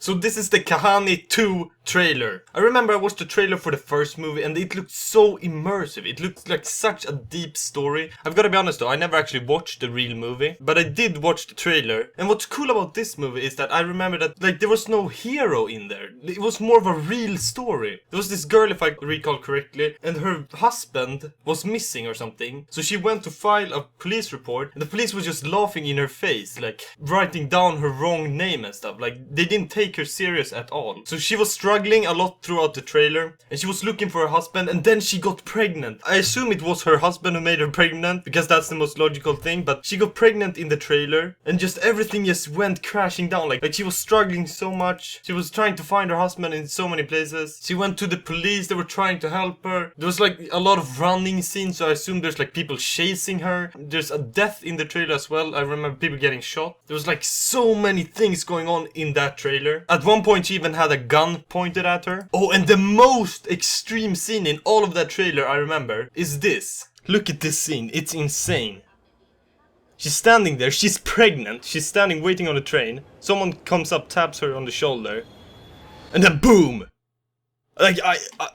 So this is the Kahaani 2 trailer. I remember I watched the trailer for the first movie and it looked so immersive. It looked like such a deep story. I've got to be honest though, I never actually watched the real movie, but I did watch the trailer. And what's cool about this movie is that I remember that like there was no hero in there. It was more of a real story. There was this girl, if I recall correctly, and her husband was missing or something. So she went to file a police report and the police was just laughing in her face, like writing down her wrong name and stuff. Like they didn't take her serious at all. So she was struggling a lot throughout the trailer and she was looking for her husband and then she got pregnant. I assume it was her husband who made her pregnant because that's the most logical thing, but she got pregnant in the trailer and just everything just went crashing down. Like she was struggling so much. She was trying to find her husband in so many places. She went to the police, they were trying to help her. There was like a lot of running scenes, so I assume there's like people chasing her. There's a death in the trailer as well. I remember people getting shot. There was like so many things going on in that trailer. At one point she even had a gun pointed at her. Oh, and the most extreme scene in all of that trailer I remember is this. Look at this scene, it's insane. She's standing there, she's pregnant, she's standing waiting on the train. Someone comes up, taps her on the shoulder, and then boom! Like,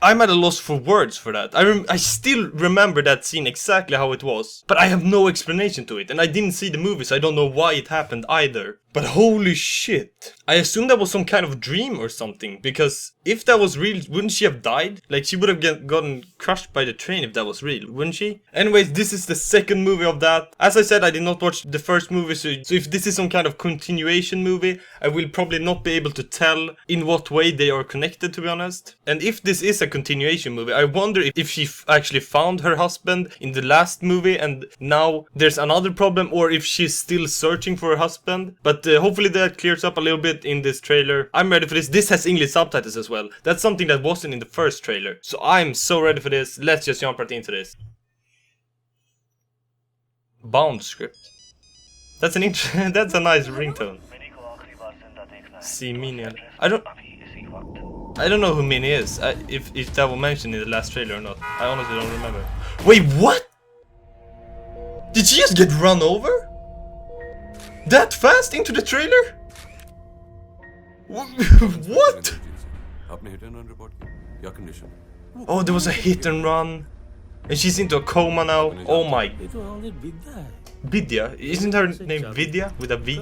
I'm at a loss for words for that. I still remember that scene exactly how it was, but I have no explanation to it, and I didn't see the movie, so I don't know why it happened either. But holy shit. I assume that was some kind of dream or something, because if that was real, wouldn't she have died? Like, she would have gotten crushed by the train if that was real, wouldn't she? Anyways, this is the second movie of that. As I said, I did not watch the first movie, so if this is some kind of continuation movie, I will probably not be able to tell in what way they are connected, to be honest. And if this is a continuation movie, I wonder if she actually found her husband in the last movie and now there's another problem, or if she's still searching for her husband. But hopefully that clears up a little bit in this trailer. I'm ready for this. This has English subtitles as well. That's something that wasn't in the first trailer. So I'm so ready for this. Let's just jump right into this. Bound script. That's an that's a nice ringtone. See Minion. I don't know who Minnie is. If that was mentioned in the last trailer or not. I honestly don't remember. Wait, what? Did she just get run over? That fast into the trailer? What? Oh, there was a hit and run. And she's into a coma now. Oh my. Vidya? Isn't her name Vidya with a V?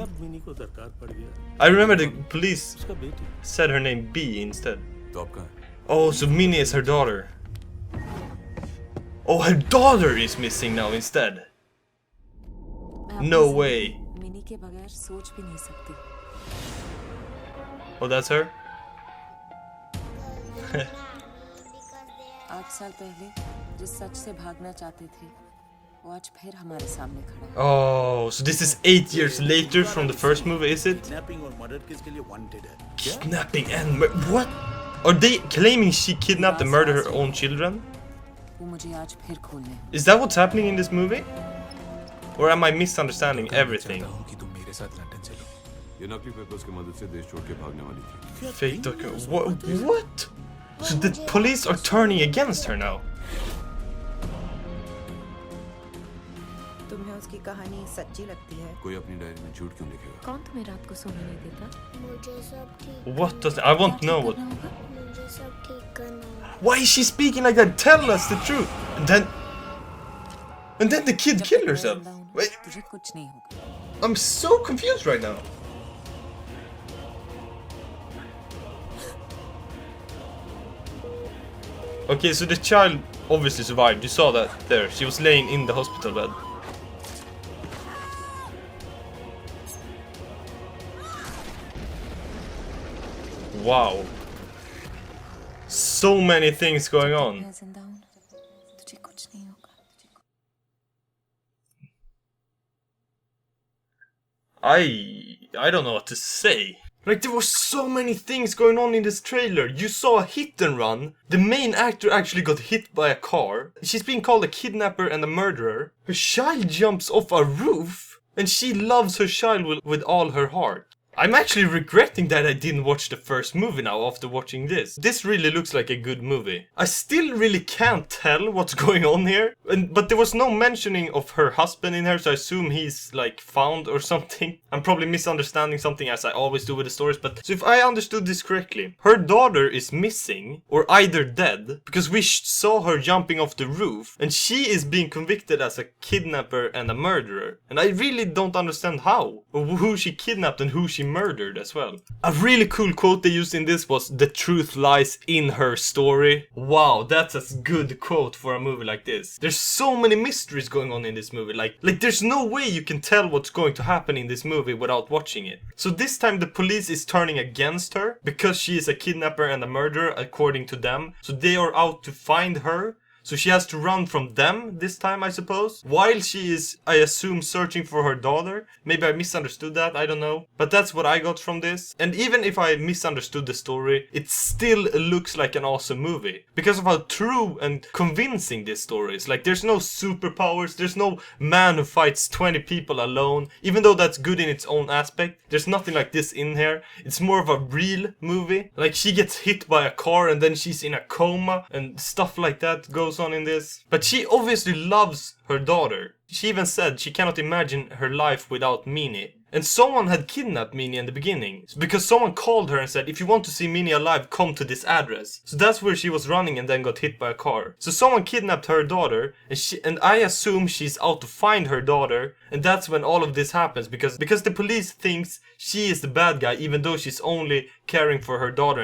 I remember the police said her name B instead. Oh, so Minnie is her daughter. Oh, her daughter is missing now instead. No way. Oh, that's her? 8 साल पहले जिस सच से भागना चाहते थे वो आज फिर हमारे सामने खड़ा है. Oh, so this is 8 years later from the first movie, is it? Kidnapping और murder केस के लिए wanted है. Kidnapping and what? Are they claiming she kidnapped and murdered her own children? वो मुझे आज फिर खोलने हैं. Is that what's happening in this movie? Or am I misunderstanding everything? Fake document. What? So the police are turning against her now. तुम्हें उसकी कहानी सच्ची लगती है? कोई अपनी डायरी में झूठ क्यों लिखेगा? कौन तुम्हें रात को सोने नहीं देता? मुझे सब ठीक. What does I want to know what? मुझे सब ठीक करना है. Why is she speaking like that? Tell us the truth. And then the kid killed herself. Wait, तुझे कुछ नहीं होगा. I'm so confused right now. Okay, so the child obviously survived. You saw that there. She was laying in the hospital bed. Wow. So many things going on. I don't know what to say. Like, there were so many things going on in this trailer. You saw a hit and run. The main actor actually got hit by a car. She's being called a kidnapper and a murderer. Her child jumps off a roof. And she loves her child with all her heart. I'm actually regretting that I didn't watch the first movie now after watching this. This really looks like a good movie. I still really can't tell what's going on here. But there was no mentioning of her husband in here, so I assume he's like found or something. I'm probably misunderstanding something as I always do with the stories, but so if I understood this correctly, her daughter is missing or either dead because we saw her jumping off the roof and she is being convicted as a kidnapper and a murderer. And I really don't understand how, or who she kidnapped and who she murdered as well. A really cool quote they used in this was, "The truth lies in her story." Wow, that's a good quote for a movie like this. There's so many mysteries going on in this movie. Like there's no way you can tell what's going to happen in this movie without watching it. So this time the police is turning against her because she is a kidnapper and a murderer according to them. So they are out to find her. So she has to run from them this time, I suppose. While she is, I assume, searching for her daughter. Maybe I misunderstood that, I don't know. But that's what I got from this. And even if I misunderstood the story, it still looks like an awesome movie. Because of how true and convincing this story is. Like, there's no superpowers, there's no man who fights 20 people alone. Even though that's good in its own aspect, there's nothing like this in here. It's more of a real movie. Like, she gets hit by a car and then she's in a coma and stuff like that goes on in this. But she obviously loves her daughter. She even said she cannot imagine her life without Minnie. And someone had kidnapped Minnie in the beginning. Because someone called her and said, "If you want to see Minnie alive, come to this address." So that's where she was running and then got hit by a car. So someone kidnapped her daughter, and I assume she's out to find her daughter. And that's when all of this happens, because the police thinks she is the bad guy, even though she's only caring for her daughter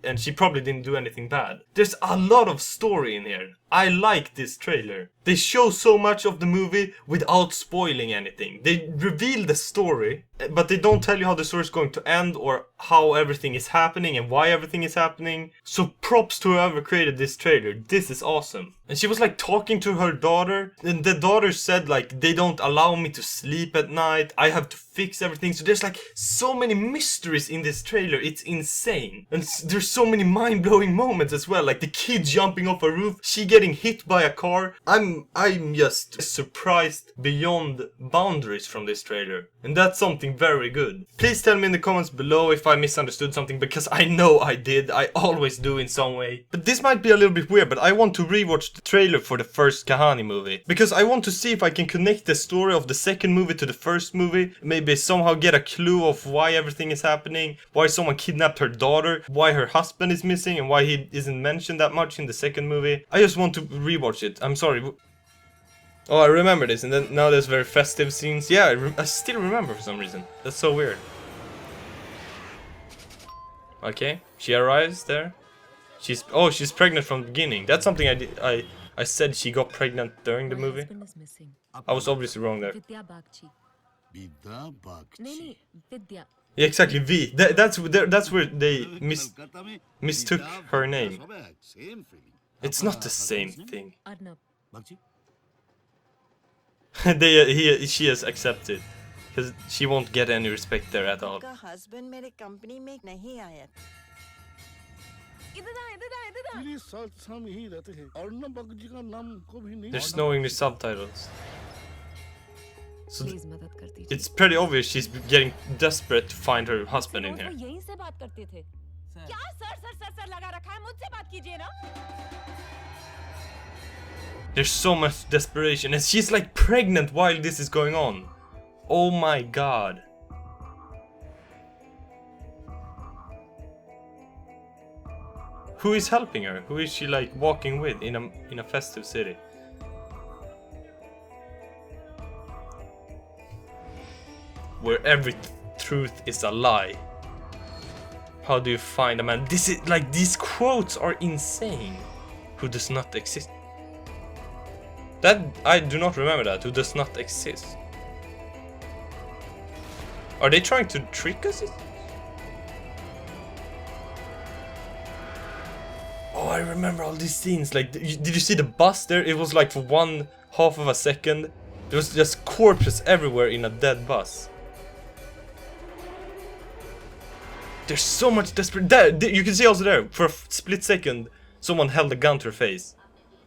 and she probably didn't do anything bad. There's a lot of story in here. I like this trailer. They show so much of the movie without spoiling anything. They reveal the story, but they don't tell you how the story is going to end or how everything is happening and why everything is happening. So props to whoever created this trailer. This is awesome. And she was like talking to her daughter, and the daughter said like, "They don't allow me to sleep at night. I have to fix everything." So there's like so many mysteries in this trailer. It's insane. And there's so many mind-blowing moments as well. Like the kid jumping off a roof, she getting hit by a car. I'm just surprised beyond boundaries from this trailer. And that's something very good. Please tell me in the comments below if I misunderstood something, because I know I did. I always do in some way. But this might be a little bit weird, but I want to rewatch the trailer for the first Kahaani movie. Because I want to see if I can connect the story of the second movie to the first movie. Maybe somehow get a clue of why everything is happening. Why someone kidnapped her daughter. Why her husband is missing and why he isn't mentioned that much in the second movie. I just want to rewatch it. I'm sorry. Oh, I remember this, and then now there's very festive scenes. Yeah, I still remember for some reason. That's so weird. Okay, she arrives there. She's pregnant from the beginning. That's something I did. I said she got pregnant during the movie. I was obviously wrong there. Vidya Balan. Yeah, exactly. V. That's where they mistook her name. It's not the same thing. She has accepted, because she won't get any respect there at all. का husband मेरे company में नहीं आया था। There's no English subtitles. So it's pretty obvious she's getting desperate to find her husband in here. There's so much desperation, and she's like pregnant while this is going on. Oh my god. Who is helping her? Who is she like walking with in a festive city? Where every truth is a lie. How do you find a man? This is like, these quotes are insane. Who does not exist. That, I do not remember that. Who does not exist. Are they trying to trick us? Oh, I remember all these scenes. Like, did you see the bus there? It was like for 1/2 of a second. There was just corpses everywhere in a dead bus. There's so much desperate. There, you can see also there, for a split second, someone held a gun to her face.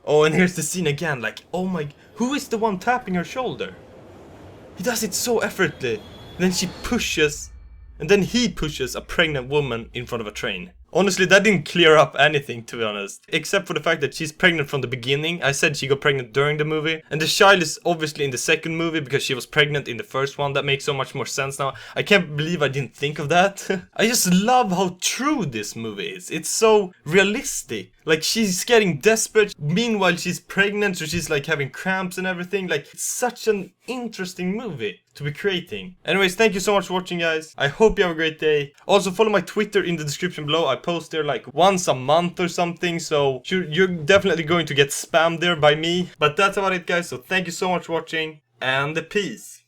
Oh, and here's the scene again, like, oh my, who is the one tapping her shoulder? He does it so effortlessly. Then she pushes and then he pushes a pregnant woman in front of a train. Honestly, that didn't clear up anything, to be honest. Except for the fact that she's pregnant from the beginning. I said she got pregnant during the movie. And the child is obviously in the second movie because she was pregnant in the first one. That makes so much more sense now. I can't believe I didn't think of that. I just love how true this movie is. It's so realistic. Like, she's getting desperate. Meanwhile, she's pregnant, so she's like having cramps and everything. Like, it's such an interesting movie to be creating. Anyways, thank you so much for watching, guys. I hope you have a great day. Also, follow my Twitter in the description below. I post there like once a month or something, so you're definitely going to get spammed there by me. But that's about it, guys, so thank you so much for watching, and peace.